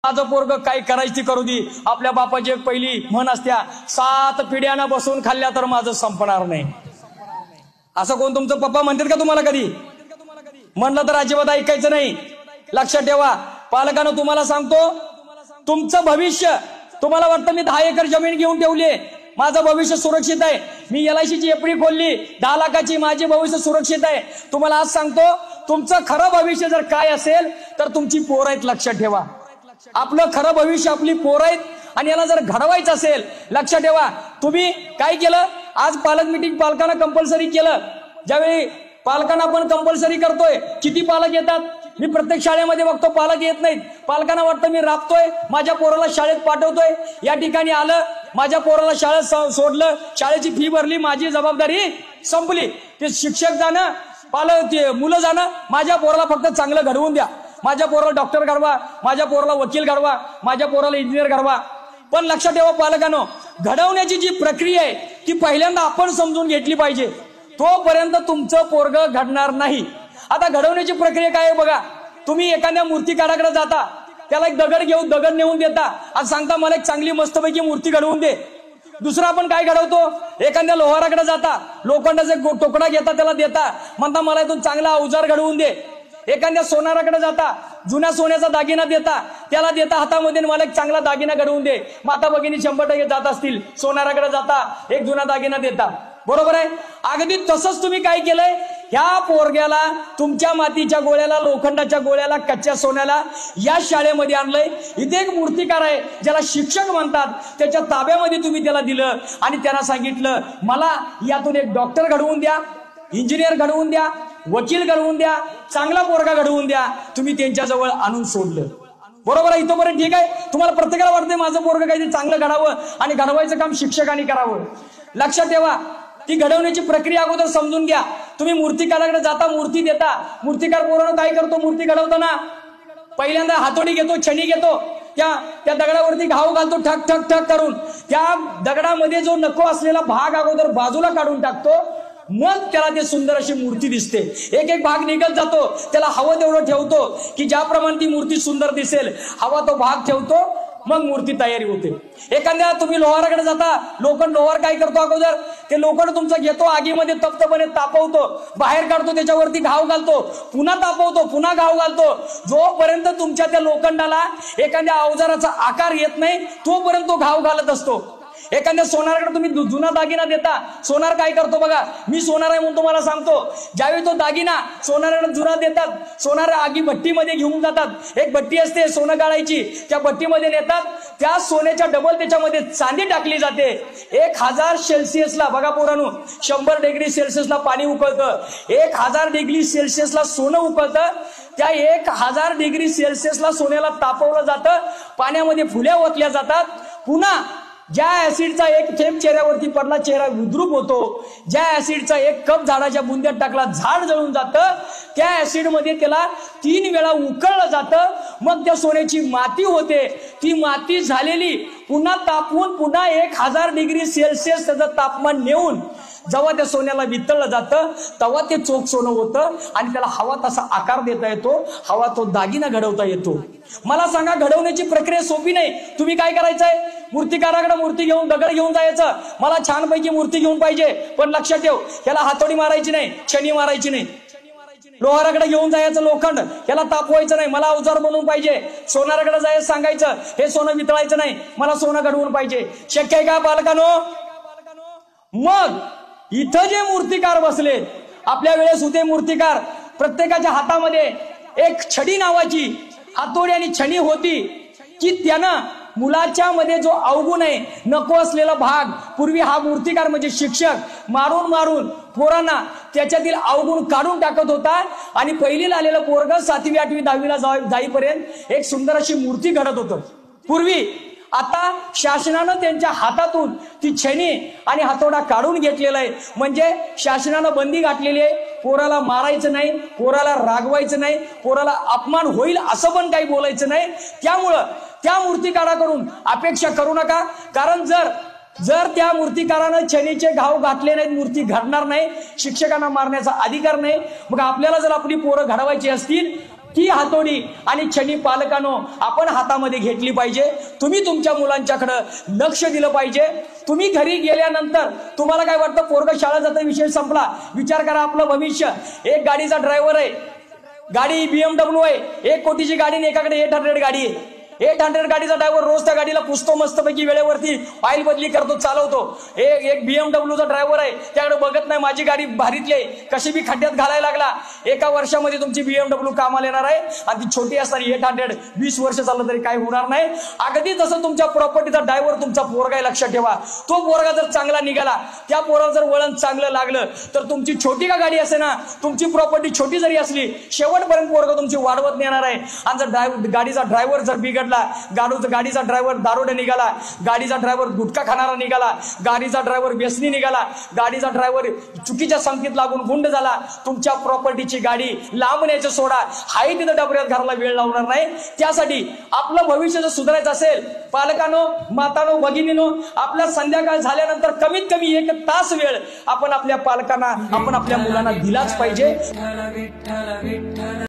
माझं पोरग काय करायची ती करू दे। आपल्या बापाची एक पहिली म्हण असत्या, 7 पिढ्यानं बसून खाल्ल्या तर माझं संपणार नाही। असं कोण तुमचं पप्पा म्हणतात का तुम्हाला कधी? म्हणलं तर अजिबात ऐकायचं नाही। लक्षात ठेवा पालकांनो, तुम्हाला सांगतो तुमचं भविष्य, तुम्हाला वाटतं मी 10 एकर जमीन घेऊन ठेवली, माझं भविष्य सुरक्षित आहे, मी LIC ची एफडी खोलली 10 लाखाची, माझे भविष्य सुरक्षित आहे। तुम्हाला आज सांगतो तुमचं खरं भविष्य जर काय असेल तर तुमची पोरं आहेत। लक्षात ठेवा आपलं खरं भविष्य आपली पोरं आहेत आणि याला जर घडवायचं असेल, लक्षात ठेवा तुम्ही काय केलं, आज पालक मीटिंग पालकांना कंपल्सरी केलं। ज्यावेळी पालकांना आपण कंपल्सरी करतोय, किती पालक येतात? मी प्रत्येक शाळेमध्ये बघतो पालक येत नाहीत। पालकांना वाटतं मी राबतोय, माझ्या पोराला शाळेत पाठवतोय, या ठिकाणी आलं, माझ्या पोराला शाळेत सोडलं, शाळेची फी भरली, माझी जबाबदारी संपली। ते शिक्षक जाणं, पालक मुलं जाणं, माझ्या पोराला फक्त चांगलं घडवून द्या, माझ्या पोराला डॉक्टर घडवा, माझ्या पोराला वकील घडवा, माझ्या पोराला इंजिनियर घडवा। पण लक्षात ठेवा पालकांनो, घडवण्याची जी प्रक्रिया आहे ती पहिल्यांदा आपण समजून घेतली पाहिजे, तोपर्यंत तुमचं पोरग घडणार नाही। आता घडवण्याची प्रक्रिया काय आहे बघा, तुम्ही एखाद्या मूर्तिकाराकडे जाता, त्याला एक दगड नेऊन देता आणि सांगता मला एक चांगली मस्तपैकी मूर्ती घडवून दे। दुसरा आपण काय घडवतो, एखाद्या लोहाराकडे जाता, लोखंडाचा तुकडा घेता त्याला देता, म्हणता मला इथून चांगला अवजार घडवून दे। एखाद्या सोनाराकडे जाता, जुन्या सोन्याचा दागिना देता, त्याला देता हातामध्ये, मला एक चांगला दागिना घडवून दे। माता भगिनी 100% जात असतील, सोनाराकडे जाता, एक जुना दागिना देता, बरोबर आहे। अगदी तसंच तुम्ही काय केलंय, ह्या पोरग्याला तुमच्या मातीच्या गोळ्याला, लोखंडाच्या गोळ्याला, कच्च्या सोन्याला या शाळेमध्ये आणलंय। इथे एक मूर्तिकार आहे ज्याला शिक्षक म्हणतात, त्याच्या ताब्यामध्ये तुम्ही त्याला दिलं आणि त्यांना सांगितलं मला यातून एक डॉक्टर घडवून द्या, इंजिनियर घडवून द्या, वकील घडवून द्या, चांगला पोरगा घडवून द्या। तुम्ही त्यांच्याजवळ आणून सोडलं, बरोबर आहे। इथपर्यंत ठीक आहे। तुम्हाला प्रत्येकाला वाटतंय माझं पोरग काहीतरी चांगलं घडावं आणि घडवायचं काम शिक्षकांनी करावं। लक्षात ठेवा ती घडवण्याची प्रक्रिया अगोदर समजून घ्या। तुम्ही मूर्तिकाराकडे जाता, मूर्ती देता, मूर्तिकार पोरानं काय करतो, मूर्ती घडवताना पहिल्यांदा हातोडी घेतो, छणी घेतो, त्या दगडावरती घाव घालतो, ठक ठक ठक करून त्या दगडामध्ये जो नको असलेला भाग अगोदर बाजूला काढून टाकतो, मग त्याला ते सुंदर अशी मूर्ती दिसते। एक एक भाग निघत जातो, त्याला हवं तेवढं ठेवतो की ज्याप्रमाणे ती मूर्ती सुंदर दिसेल, हवा तो भाग ठेवतो, मग मूर्ती तयारी होते। एखाद्या तुम्ही लोहाराकडे जाता, लोहार काय करतो, अगोदर ते लोखंड तुमचं घेतो, आगीमध्ये तप्तपणे तापवतो, बाहेर काढतो, त्याच्यावरती घाव घालतो, पुन्हा तापवतो, पुन्हा घाव घालतो, जोपर्यंत तुमच्या त्या लोखंडाला एखाद्या अवजाराचा आकार येत नाही तोपर्यंत तो घाव घालत असतो। एखाद्या सोनाराकडे तुम्ही जुना दागिना देता, सोनार काय करतो बघा, मी सोनार आहे म्हणून तुम्हाला सांगतो, ज्यावेळी तो दागिना सोनाराकडे जुना देतात, सोनार आगी भट्टीमध्ये घेऊन जातात, एक भट्टी असते सोनं गाळायची, त्या भट्टीमध्ये नेतात, त्या सोन्याच्या डबल त्याच्यामध्ये चांदी टाकली जाते। 1000 सेल्सिअसला बघा पोरांनो, 100 डिग्री सेल्सिअसला पाणी उकळतं, 1000 डिग्री सेल्सिअसला सोनं उकळतं, त्या 1000 डिग्री सेल्सिअसला सोन्याला तापवलं जातं, पाण्यामध्ये फुल्या ओतल्या जातात, पुन्हा ज्या ऍसिडचा एक थेंब चेहऱ्यावरती पडला चेहरा विद्रूप होतो, ज्या ऍसिडचा एक कप झाडाच्या बुंद्यात टाकला झाड जळून जातं, त्या ऍसिड मध्ये त्याला 3 वेळा उकळलं जातं, मग त्या सोन्याची माती होते। ती माती झालेली पुन्हा तापवून पुन्हा 1000 डिग्री सेल्सिअस त्याचं तापमान नेऊन जेव्हा त्या सोन्याला वितळलं जातं तेव्हा ते चोख सोनं होतं आणि त्याला हवा तसा आकार देता येतो, हवा तो दागिना घडवता येतो। मला सांगा घडवण्याची प्रक्रिया सोपी नाही। तुम्ही काय करायचंय, मूर्तिकाराकडे मूर्ती घेऊन दगड घेऊन जायचं, मला छानपैकी मूर्ती घेऊन पाहिजे, पण लक्षात ठेव याला हातोडी मारायची नाही, छणी मारायची नाही। लोहाराकडे घेऊन जायचं लोखंड, याला तापवायचं नाही, मला अवजार बनवून पाहिजे। सोनाराकडे जायचं, सांगायचं हे सोनं वितळायचं नाही, मला सोनं घडवून पाहिजे। शक्य आहे का पालकांनो? मग इथं जे मूर्तिकार बसले, आपल्या वेळेस होते मूर्तिकार, प्रत्येकाच्या हातामध्ये एक छडी नावाची हातोडी आणि छडी होती की त्यानं मुलाच्या मध्ये जो अवगुण आहे, नको असलेला भाग, पूर्वी हा मूर्तिकार म्हणजे शिक्षक मारून मारून पोरांना त्याच्यातील अवगुण काढून टाकत होता आणि पहिलीला आलेलं पोरग 7वी 8वी 10वीला जाईपर्यंत एक सुंदर अशी मूर्ती घडत होतं पूर्वी। आता शासनानं त्यांच्या हातातून ती छेनी आणि हातोडा काढून घेतलेला आहे, म्हणजे शासनानं बंदी घातलेली आहे, पोराला मारायचं नाही, पोराला रागवायचं नाही, पोराला अपमान होईल असं पण काही बोलायचं नाही। त्यामुळं त्या मूर्तिकाराकडून अपेक्षा करू नका, कारण जर त्या मूर्तिकारानं छेनीचे घाव घातले नाहीत, मूर्ती घडणार नाही, शिक्षकांना मारण्याचा अधिकार नाही। मग आपल्याला जर आपली पोरं घडवायची असतील ती हातोडी आणि छडी पालकांनो आपण हातामध्ये घेतली पाहिजे। तुम्ही तुमच्या मुलांच्याकडे लक्ष दिलं पाहिजे। तुम्ही घरी गेल्यानंतर तुम्हाला काय वाटतं, पोरगं शाळा जातं विषय संपला, विचार करा आपलं भविष्य। एक गाडीचा ड्रायव्हर आहे, गाडी BMW आहे, 1 कोटीची गाडी आणि एकाकडे 800 गाडी आहे। 800 गाडीचा ड्रायव्हर रोज त्या गाडीला पुसतो, मस्तपैकी वेळेवरती ऑइल बदली करतो, चालवतो। एक BMWचा ड्रायव्हर आहे, त्याकडे बघत नाही माझी गाडी भारीतली आहे, कशी बी खड्ड्यात घालायला लागला। एका वर्षामध्ये तुमची BMW कामाला येणार आहे आणि ती छोटी असणारी 800 20 वर्ष चाललं तरी काही होणार नाही। अगदी जसं तुमच्या प्रॉपर्टीचा ड्रायव्हर तुमचा पोरगा आहे, लक्षात ठेवा। तो पोरगा जर चांगला निघाला, त्या पोराला जर वळण चांगलं लागलं तर तुमची छोटी का गाडी असे ना, तुमची प्रॉपर्टी छोटी जरी असली, शेवटपर्यंत पोरगा तुमची वाढवत नेणार आहे। आणि जर गाडीचा ड्रायव्हर जर बिघडला, गाडीचा ड्रायव्हर दारोडे निघाला, गाडीचा ड्रायव्हर गुटखा खाणारा निघाला, गाडीचा ड्रायव्हर व्यसनी निघाला, गाडीचा ड्रायव्हर चुकीच्या संगतीत लागून गुंड झाला, तुमच्या प्रॉपर्टीची गाडी लांबण्याचं सोडा, हाय तिथं डबऱ्यात घराला वेळ लावणार नाही। त्यासाठी आपलं भविष्य जर सुधारायचं असेल, पालकांनो, मातांनो, भगिनींनो, आपल्या संध्याकाळ झाल्यानंतर कमीत कमी 1 तास वेळ आपण आपल्या पालकांना, आपण आपल्या मुलांना दिलाच पाहिजे।